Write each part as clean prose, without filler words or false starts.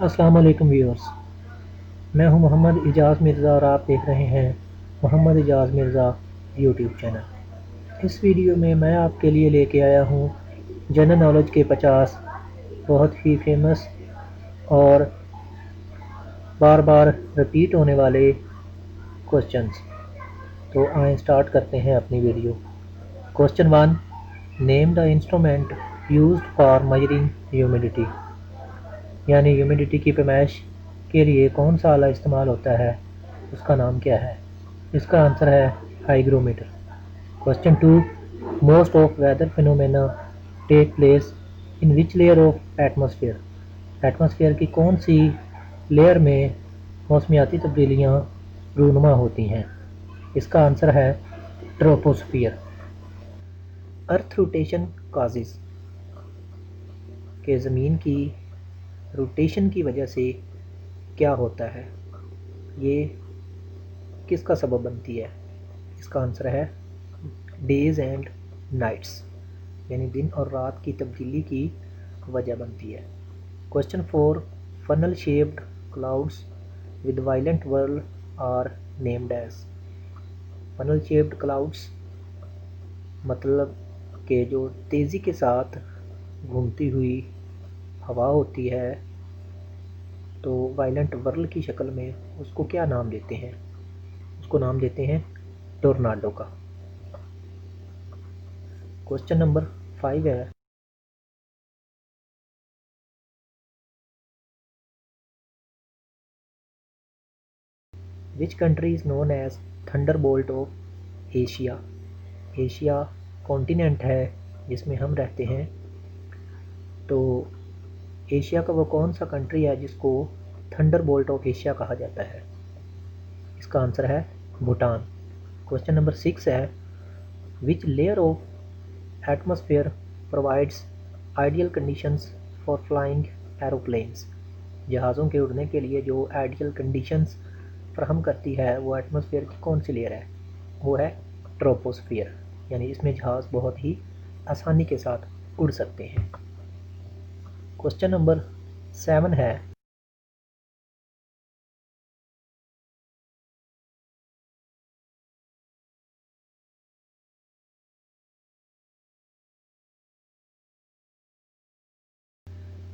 अस्सलाम वालेकुम व्यूअर्स। मैं हूं मोहम्मद इजाज़ मिर्ज़ा और आप देख रहे हैं मोहम्मद इजाज़ मिर्ज़ा यूट्यूब चैनल। इस वीडियो में मैं आपके लिए लेके आया हूं जनरल नॉलेज के 50 बहुत ही फेमस और बार बार रिपीट होने वाले क्वेश्चंस। तो आए स्टार्ट करते हैं अपनी video. Question 1, name the instrument used for measuring humidity, यानी ह्यूमिडिटी की पैमाइश के लिए कौन सा आला इस्तेमाल होता है, उसका नाम क्या है। इसका आंसर है hygrometer. Question 2, most of weather phenomena take place in which layer of atmosphere, atmosphere की कौन सी लेयर में मौसमियाती तब्दीलियाँ रूनुमा होती हैं। इसका आंसर है ट्रोपोस्फियर। अर्थ रोटेशन काजेज, के ज़मीन की रोटेशन की वजह से क्या होता है, ये किसका सबब बनती है। इसका आंसर है डेज एंड नाइट्स, यानी दिन और रात की तब्दीली की वजह बनती है। Question 4, funnel shaped clouds with violent whirl are named as, funnel shaped clouds मतलब कि जो तेज़ी के साथ घूमती हुई हवा होती है, तो वायलेंट वर्ल की शक्ल में उसको क्या नाम देते हैं, उसको नाम देते हैं टोर्नाडो का। क्वेश्चन नंबर 5 है, which country is known as thunderbolt of Asia, Asia continent है जिसमें हम रहते हैं, तो एशिया का वो कौन सा कंट्री है जिसको थंडरबोल्ट ऑफ एशिया कहा जाता है। इसका आंसर है भूटान। क्वेश्चन नंबर 6 है, विच layer of atmosphere provides ideal conditions for flying aeroplanes, जहाज़ों के उड़ने के लिए जो आइडियल कंडीशंस फ्राहम करती है वो एटमॉस्फेयर की कौन सी लेयर है, वो है ट्रोपोस्फियर, यानी इसमें जहाज़ बहुत ही आसानी के साथ उड़ सकते हैं। क्वेश्चन नंबर 7 है,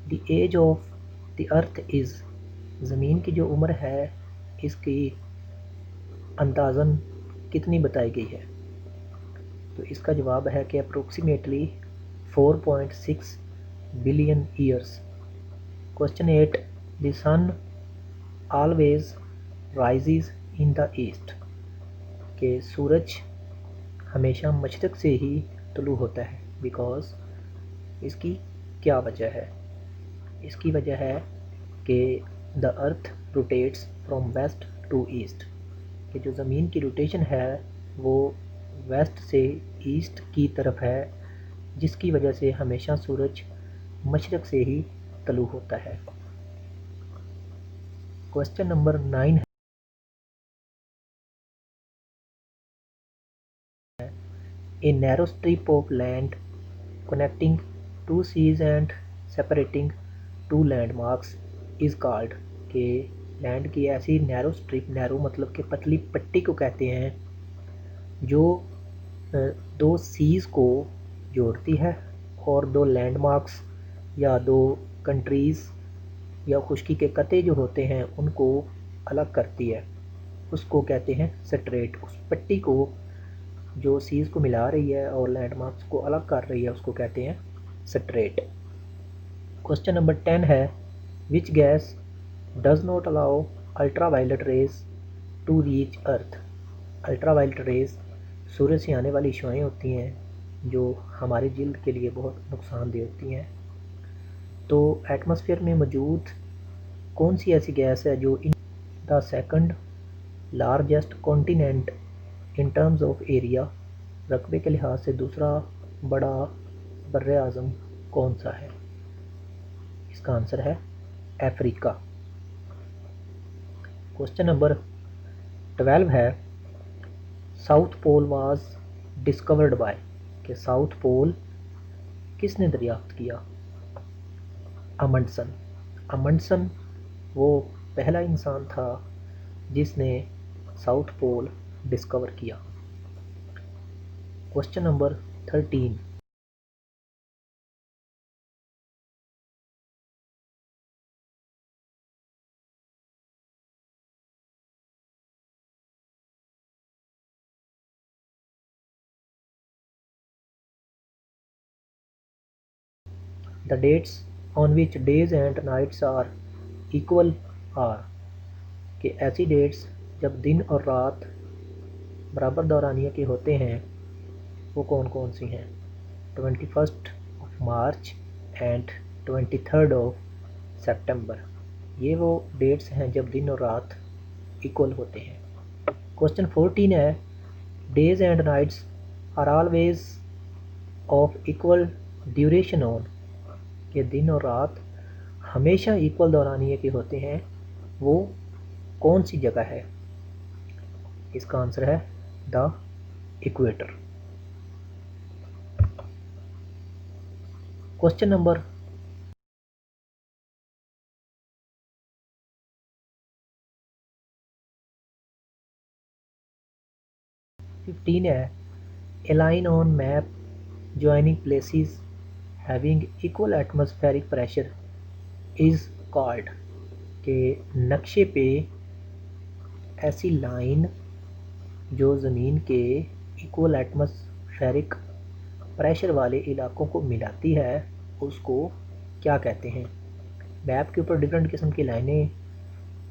the age of the earth is, ज़मीन की जो उम्र है इसकी अंदाज़न कितनी बताई गई है। तो इसका जवाब है कि approximately 4.6 billion years. Question 8, the sun always rises in the east, के सूरज हमेशा मशरक़ से ही तुलू होता है, बिकॉज इसकी क्या वजह है। इसकी वजह है कि the earth rotates from west to east, कि जो ज़मीन की रोटेशन है वो वेस्ट से ईस्ट की तरफ है, जिसकी वजह से हमेशा सूरज मशरक़ से ही तलू होता है। क्वेश्चन नंबर 9 है, a narrow strip of land connecting two seas and separating two landmarks is called, के लैंड की ऐसी नैरो स्ट्रिप, नैरो मतलब कि पतली पट्टी को कहते हैं, जो दो सीज़ को जोड़ती है और दो लैंडमार्क्स या दो कंट्रीज़ या खुश्की के कते जो होते हैं उनको अलग करती है, उसको कहते हैं स्ट्रेट। उस पट्टी को जो सीज़ को मिला रही है और लैंडमार्क्स को अलग कर रही है उसको कहते हैं स्ट्रेट। क्वेश्चन नंबर 10 है, which gas does not allow ultraviolet rays to reach earth, ultraviolet rays सूरज से आने वाली शुआएँ होती हैं जो हमारी जिल्द के लिए बहुत नुकसानदेह होती हैं। तो एटमॉस्फेयर में मौजूद कौन सी ऐसी गैस है जो in the second largest continent in terms of area, रकबे के लिहाज से दूसरा बड़ा बर्रे आज़म कौन सा है। इसका आंसर है अफ्रीका। क्वेश्चन नंबर 12 है, south pole was discovered by, के साउथ पोल किसने दरियाफ्त किया। अमंडसन। अमंडसन वो पहला इंसान था जिसने साउथ पोल डिस्कवर किया। Question number 13। The dates on which days and nights are equal are, कि ऐसी डेट्स जब दिन और रात बराबर दौरानिये के होते हैं वो कौन कौन सी हैं? 21 मार्च एंड 23 सितंबर, ये वो डेट्स हैं जब दिन और रात इक्वल होते हैं। क्वेश्चन 14 है, days and nights are always of equal duration on, कि दिन और रात हमेशा इक्वल दौरानिये के होते हैं वो कौन सी जगह है? इसका आंसर है द इक्वेटर। क्वेश्चन नंबर 15 है, a line on map joining places having equal atmospheric pressure is called, के नक्शे पे ऐसी लाइन जो ज़मीन के इक्वल एटमॉस्फेरिक प्रेशर वाले इलाकों को मिलाती है उसको क्या कहते हैं? मैप के ऊपर डिफरेंट किस्म की लाइनें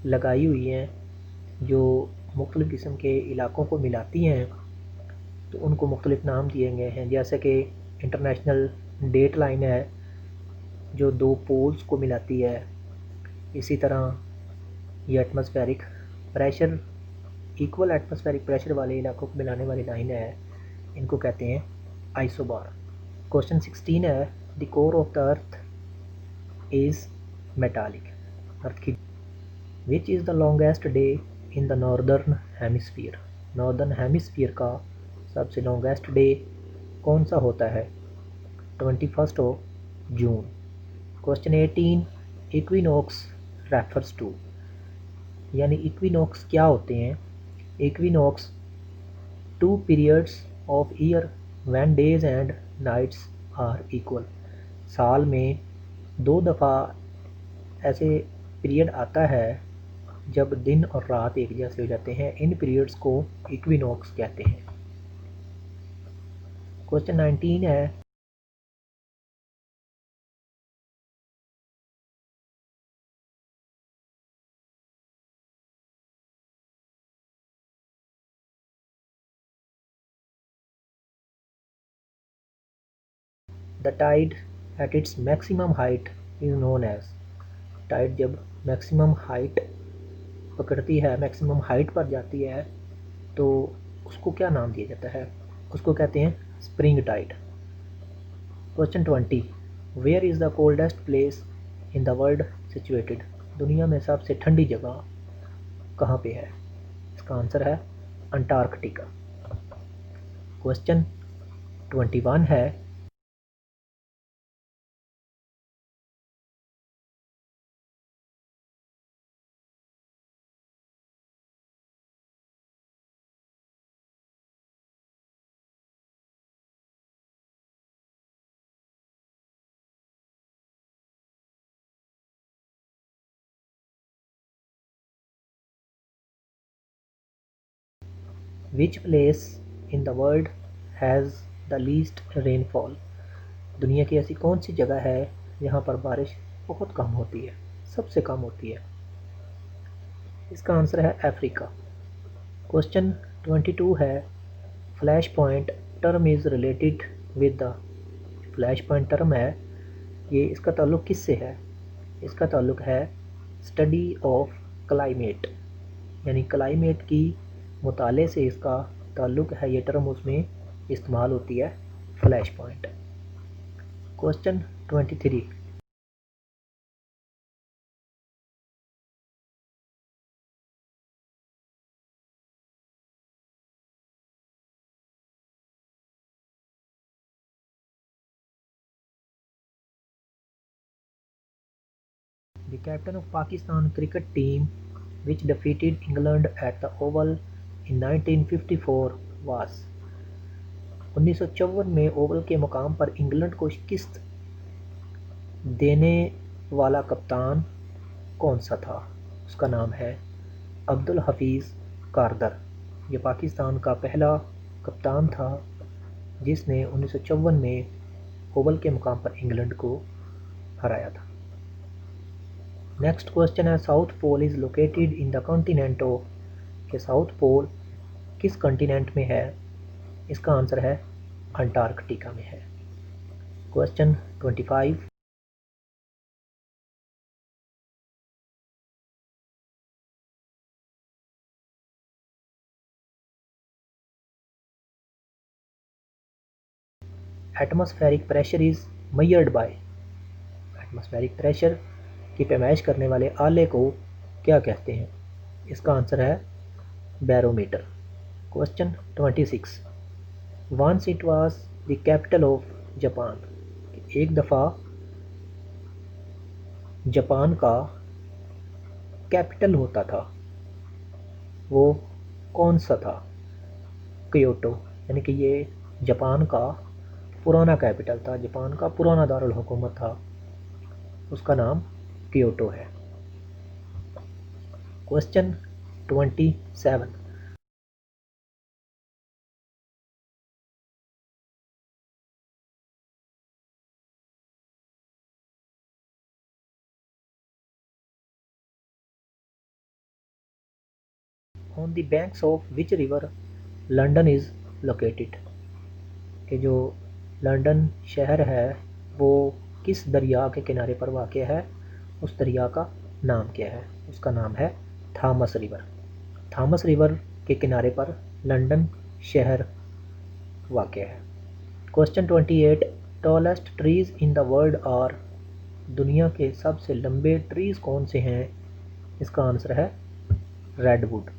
लगाई हुई हैं जो मुख्तलिफ़ किस्म के इलाकों को मिलाती हैं, तो उनको मुख्तलिफ़ नाम दिए गए हैं। जैसे कि इंटरनेशनल डेट लाइन है जो दो पोल्स को मिलाती है। इसी तरह ये atmospheric pressure, equal atmospheric pressure वाले इलाकों को मिलाने वाली लाइन है, इनको कहते हैं आइसोबार। क्वेश्चन 16 है, the core of the earth is metallic, earth की which is the longest day in the northern hemisphere, northern hemisphere का सबसे लॉन्गेस्ट डे कौन सा होता है? 21 जून। क्वेश्चन 18, इक्विनॉक्स रेफर्स टू, यानी इक्विनॉक्स क्या होते हैं? Equinox two periods of year when days and nights are equal, साल में दो दफ़ा ऐसे पीरियड आता है जब दिन और रात एक जैसे हो जाते हैं, इन पीरियड्स को इक्विनॉक्स कहते हैं। क्वेश्चन 19 है, the tide at its maximum height is known as, tide जब मैक्सिमम हाइट पकड़ती है, मैक्सिमम हाइट पर जाती है, तो उसको क्या नाम दिया जाता है? उसको कहते हैं spring tide. Question 20, where is the coldest place in the world situated, दुनिया में सबसे ठंडी जगह कहाँ पे है? इसका आंसर है अंटार्कटिका। क्वेश्चन 21 है, which place in the world has the least rainfall, दुनिया की ऐसी कौन सी जगह है जहाँ पर बारिश बहुत कम होती है, सबसे कम होती है? इसका आंसर है अफ्रीका। क्वेश्चन 22 है, flash point term is related with the, flash point term है ये, इसका ताल्लुक़ किससे है? इसका ताल्लुक़ है स्टडी ऑफ क्लाइमेट, यानी क्लाइमेट की मुताले से इसका ताल्लुक़ है, ये टर्म उसमें इस्तेमाल होती है, flash point. Question 23, The captain of Pakistan cricket team which defeated England at the Oval in 1954 was 1954 में ओवल के मुकाम पर इंग्लैंड को शिकस्त देने वाला कप्तान कौन सा था? उसका नाम है अब्दुल हफीज़ कारदर। ये पाकिस्तान का पहला कप्तान था जिसने 1954 में ओवल के मुकाम पर इंग्लैंड को हराया था। नेक्स्ट क्वेश्चन है, south pole is located in the continent of, कि साउथ पोल किस कॉन्टिनेंट में है? इसका आंसर है अंटार्कटिका में है। Question 25, atmospheric pressure is measured by, atmospheric pressure की पैमाइश करने वाले आले को क्या कहते हैं? इसका आंसर है barometer. Question 26, once it was the capital of Japan, एक दफ़ा जापान का कैपिटल होता था, वो कौन सा था? क्योटो, यानी कि ये जापान का पुराना कैपिटल था, जापान का पुराना दारुल हुकूमत था, उसका नाम क्योटो है। Question 27, on the banks of which river London is located, कि जो लंदन शहर है वो किस दरिया के किनारे पर वाक़ है? उस दरिया का नाम क्या है? उसका नाम है थॉमस रिवर। थॉमस रिवर के किनारे पर लंदन शहर वाक़ है। Question 28, tallest trees in the world are, दुनिया के सबसे लंबे ट्रीज़ कौन से हैं? इसका आंसर है redwood.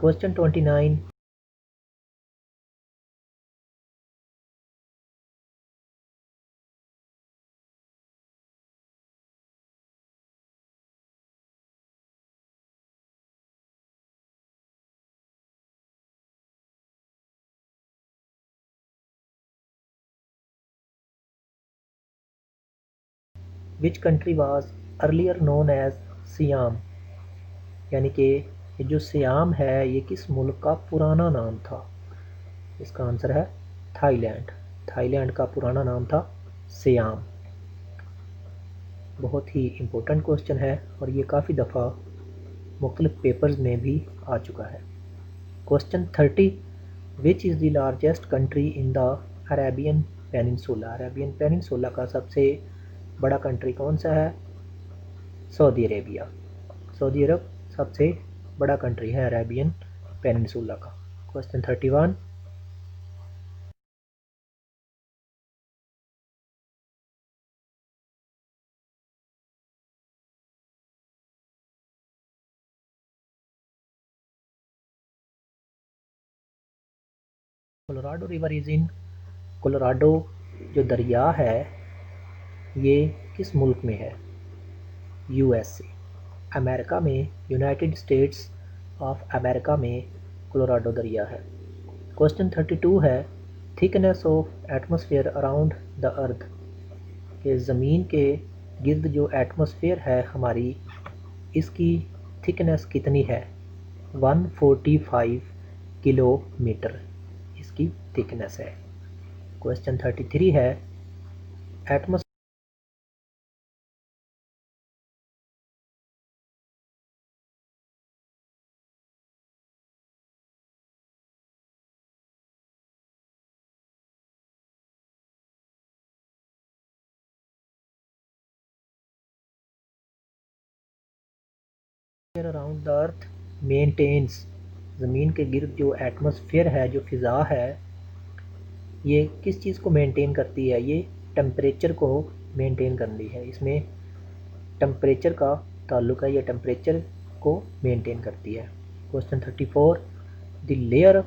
Question 29, which country was earlier known as Siam, यानी कि ये जो सियाम है ये किस मुल्क का पुराना नाम था? इसका आंसर है थाईलैंड। थाईलैंड का पुराना नाम था सियाम। बहुत ही इम्पोर्टेंट क्वेश्चन है और ये काफ़ी दफ़ा मुख्तलिफ पेपर्स में भी आ चुका है। Question 30, which is the largest country in the Arabian peninsula, Arabian peninsula का सबसे बड़ा कंट्री कौन सा है? Saudi Arabia. सऊदी अरब सबसे बड़ा कंट्री है अरेबियन पेनिनसुला का। Question 31, Colorado river is in, Colorado जो दरिया है ये किस मुल्क में है? यूएसए, अमेरिका में, यूनाइटेड स्टेट्स ऑफ अमेरिका में कोलोराडो दरिया है। क्वेश्चन 32 है, thickness of atmosphere around the अर्थ, के ज़मीन के गिर्द जो एटमॉस्फेयर है हमारी इसकी थिकनेस कितनी है? 145 किलोमीटर इसकी थिकनेस है। क्वेश्चन 33 है, atmosphere around the earth maintains, ज़मीन के गिर्द जो एटमॉस्फेयर है, जो फ़िज़ा है, ये किस चीज़ को मेंटेन करती है? ये टेम्परेचर को मेंटेन करती है। इसमें टेम्परेचर का ताल्लुक़ है, ये टेम्परेचर को मेंटेन करती है। Question 34, the layer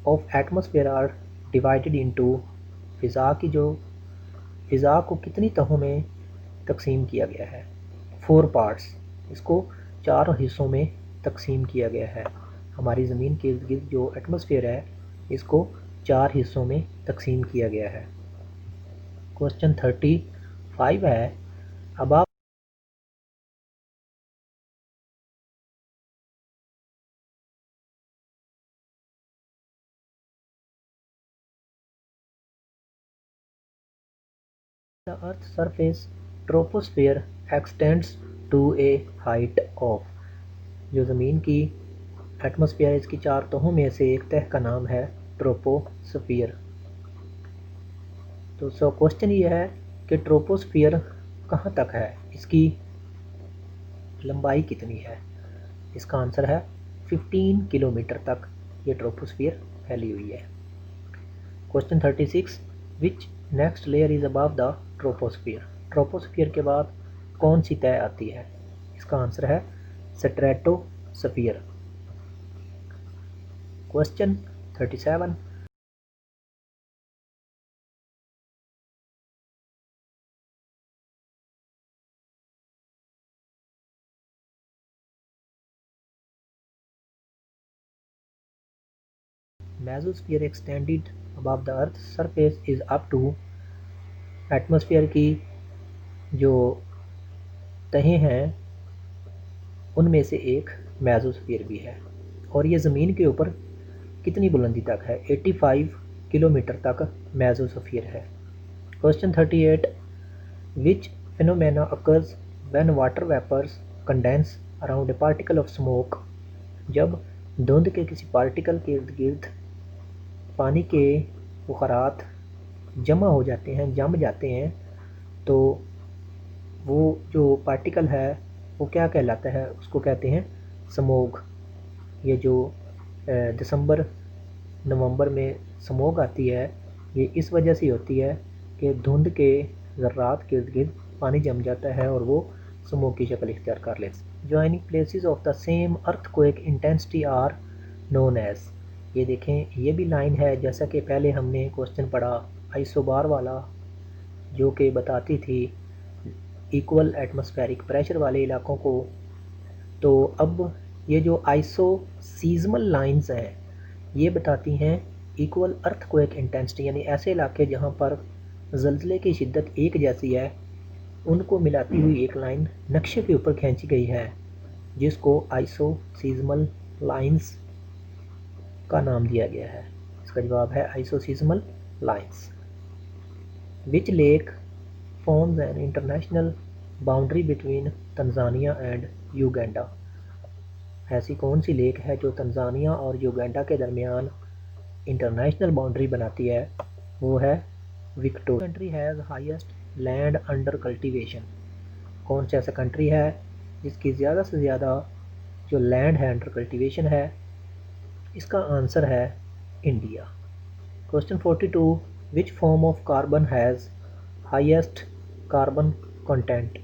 of atmosphere are divided into, फ़िज़ा की जो फ़िज़ा को कितनी तहों में तकसीम किया गया है? 4 पार्ट्स, इसको 4 हिस्सों में तकसीम किया गया है। हमारी ज़मीन के इर्द गिर्द जो एटमॉस्फेयर है इसको 4 हिस्सों में तकसीम किया गया है। क्वेश्चन 35 है, अब आप the earth surface troposphere extends to a height of, जो ज़मीन की एटमॉस्फेयर इसकी 4 तहों में से एक तह का नाम है ट्रोपोस्फियर। तो क्वेश्चन ये है कि ट्रोपोस्फियर कहाँ तक है, इसकी लंबाई कितनी है। इसका आंसर है 15 किलोमीटर तक ये ट्रोपोस्फियर फैली हुई है। Question 36, which next layer is above the troposphere, troposphere के बाद कौन सी तय आती है। इसका आंसर है stratosphere. Question 37, mesosphere extended above the earth surface is up to, atmosphere की जो तहें हैं उनमें से एक मेसोस्फीयर भी है और ये ज़मीन के ऊपर कितनी बुलंदी तक है, 85 किलोमीटर तक मेसोस्फीयर है। Question 38, which phenomena occurs when water vapours condense around a particle of smoke, जब धुंध के किसी पार्टिकल के इर्द गिर्द पानी के बुखारात जमा हो जाते हैं, जम जाते हैं, तो वो जो पार्टिकल है वो क्या कहलाता है, उसको कहते हैं स्मोग। ये जो दिसंबर नवंबर में स्मोग आती है ये इस वजह से होती है कि धुंध के ज़र्रात के इर्द गिर्द पानी जम जाता है और वो स्मोग की शक्ल इख्तियार कर लेते। Joining places of the same earthquake intensity are known as, ये देखें ये भी लाइन है जैसा कि पहले हमने क्वेश्चन पढ़ा आइसोबार वाला जो कि बताती थी इक्वल एटमॉस्फेरिक प्रेशर वाले इलाकों को। तो अब ये जो आइसोसीज़मल लाइंस हैं ये बताती हैं इक्वल अर्थक्वेक इंटेंसिटी, यानी ऐसे इलाके जहाँ पर ज़लज़ले की शिद्दत एक जैसी है उनको मिलाती हुई एक लाइन नक्शे के ऊपर खींची गई है जिसको आइसोसीज़मल लाइंस का नाम दिया गया है। इसका जवाब है isoseismal lines. Which lake forms an international boundary between Tanzania and Uganda, ऐसी कौन सी लेक है जो तंजानिया और यूगांडा के दरमियान इंटरनेशनल बाउंड्री बनाती है, वो है Victoria. Country has highest land under cultivation, कौन सा ऐसा कंट्री है जिसकी ज़्यादा से ज़्यादा जो लैंड है अंडर कल्टीवेशन है, इसका आंसर है India. Question 42, which form of carbon has highest carbon content,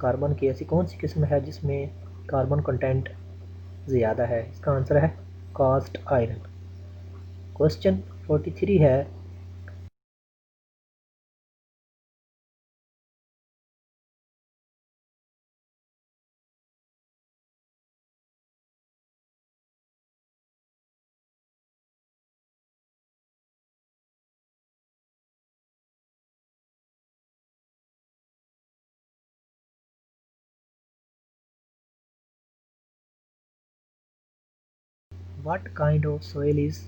carbon की ऐसी कौन सी किस्म है जिसमें कार्बन कंटेंट ज़्यादा है, इसका आंसर है कास्ट आयरन। क्वेश्चन 43 है, what kind of soil is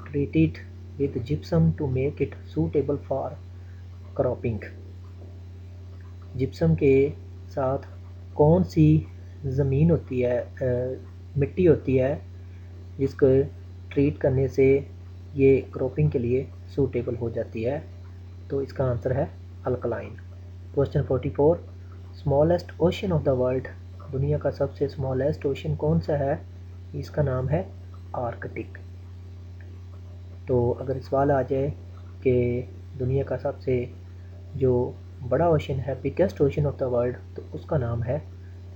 treated with gypsum to make it suitable for cropping, gypsum के साथ कौन सी ज़मीन होती है, मिट्टी होती है जिसको ट्रीट करने से ये क्रॉपिंग के लिए सूटेबल हो जाती है, तो इसका आंसर है alkaline. Question 44, smallest ocean of the world, दुनिया का सबसे स्मॉलेस्ट ओशन कौन सा है, इसका नाम है आर्कटिक। तो अगर सवाल आ जाए कि दुनिया का सबसे जो बड़ा ओशन है, biggest ocean of the world, तो उसका नाम है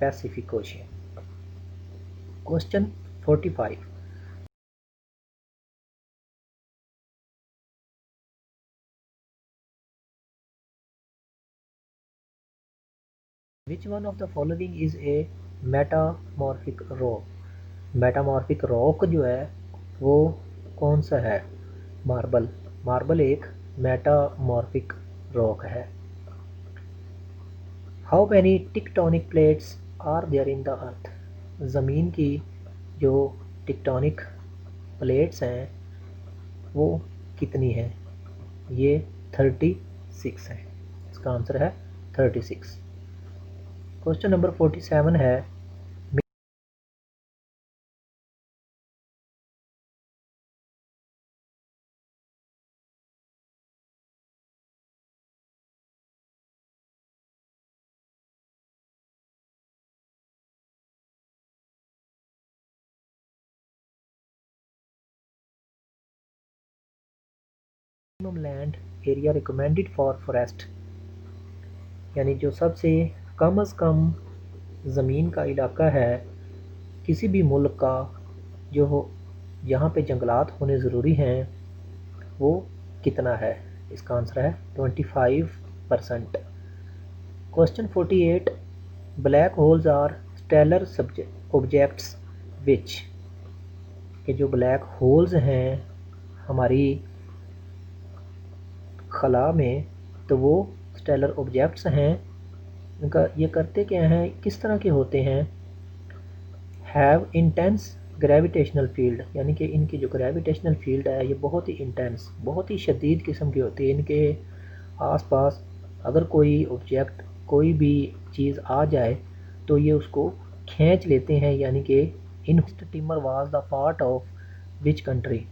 Pacific Ocean. Question 45, which one of the following is a metamorphic rock? Metamorphic rock जो है वो कौन सा है? मार्बल। मार्बल एक मेटामॉर्फिक रॉक है। How many tectonic plates are there in the earth? ज़मीन की जो टिक्टोनिक प्लेट्स हैं वो कितनी हैं? ये 36 है। इसका आंसर है 36। क्वेश्चन नंबर 47 है, minimum land area recommended for forest, यानी जो सबसे कम अज़ कम ज़मीन का इलाका है किसी भी मुल्क का जो हो जहाँ पे जंगलात होने ज़रूरी हैं वो कितना है? इसका आंसर है 25%। Question 48, black holes are stellar objects which, कि जो ब्लैक होल्स हैं हमारी खला में तो वो स्टेलर ऑब्जेक्ट्स हैं। इनका ये करते क्या हैं, किस तरह के होते हैं? हैव इंटेंस ग्रेविटेशनल फील्ड, यानी कि इनकी जो ग्रेविटेशनल फील्ड है ये बहुत ही इंटेंस, बहुत ही शदीद किस्म की होती है। इनके आसपास अगर कोई ऑब्जेक्ट कोई भी चीज़ आ जाए तो ये उसको खींच लेते हैं, यानी कि east Timmer was the part of which country?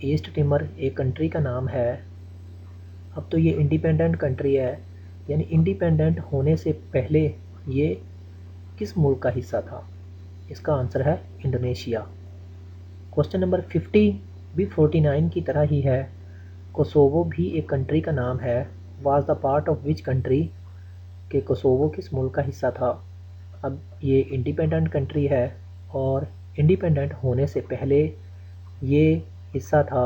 East Timmer एक कंट्री का नाम है। अब तो ये इंडिपेंडेंट कंट्री है, यानी इंडिपेंडेंट होने से पहले ये किस मुल्क का हिस्सा था? इसका आंसर है इंडोनेशिया। क्वेश्चन नंबर 50 भी 49 की तरह ही है। कोसोवो भी एक कंट्री का नाम है। Was the part of which country, के कोसोवो किस मुल्क का हिस्सा था? अब ये इंडिपेंडेंट कंट्री है और इंडिपेंडेंट होने से पहले ये हिस्सा था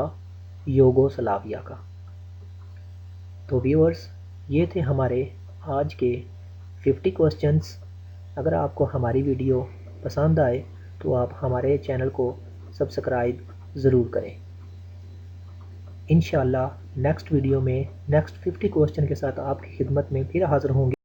यूगोस्लाविया का। तो व्यूअर्स, ये थे हमारे आज के 50 क्वेश्चंस। अगर आपको हमारी वीडियो पसंद आए तो आप हमारे चैनल को सब्सक्राइब ज़रूर करें। इंशाल्लाह नेक्स्ट वीडियो में नेक्स्ट 50 क्वेश्चन के साथ आपकी खिदमत में फिर हाज़िर होंगे।